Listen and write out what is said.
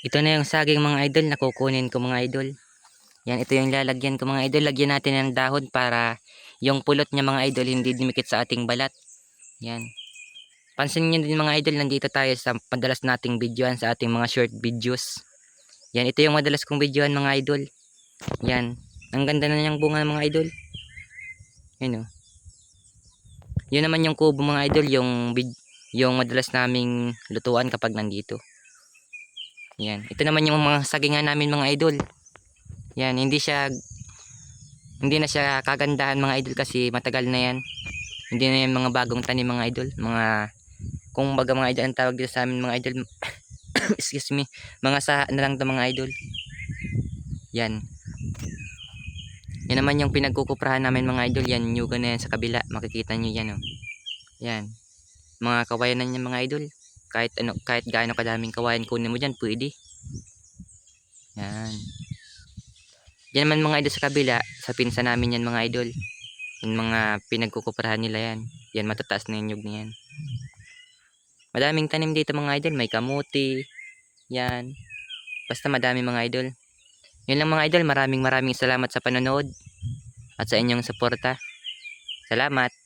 Ito na yung saging mga idol na kukunin ko mga idol. Yan, ito yung lalagyan ko mga idol. Lagyan natin ng dahon para yung pulot niya mga idol hindi dumikit sa ating balat. Yan. Pansin niyo din mga idol, nandito tayo sa madalas nating videoan sa ating mga short videos. Yan, ito yung madalas kong videoan mga idol. Yan. Ang ganda na niyang bunga mga idol. Yan o. Yun naman yung kubo mga idol, yung madalas naming lutuan kapag nandito. Yan. Ito naman yung mga sagingan namin mga idol. Yan, hindi na siya kagandahan mga idol kasi matagal na yan. Hindi na yan mga bagong tanim mga idol. Kung baga mga idol ang tawag dito sa amin mga idol. Excuse me. Mga saha na lang to mga idol. Yan. Yan naman yung pinagkukuprahan namin mga idol. Yan, nyuga na yan sa kabila. Makikita nyo yan oh. Yan. Mga kawayan na yan mga idol. Kahit gaano kadaming kawayan kunin mo dyan, pwede. Yan. Yan naman mga idol sa kabila. Sa pinsa namin yan mga idol. Yung mga pinagkukuprahan nila yan. Yan, matataas na yung nyug na yan. Madaming tanim dito mga idol. May kamuti. Yan. Basta madami mga idol. Yun lang mga idol. Maraming salamat sa panonood. At sa inyong suporta. Salamat.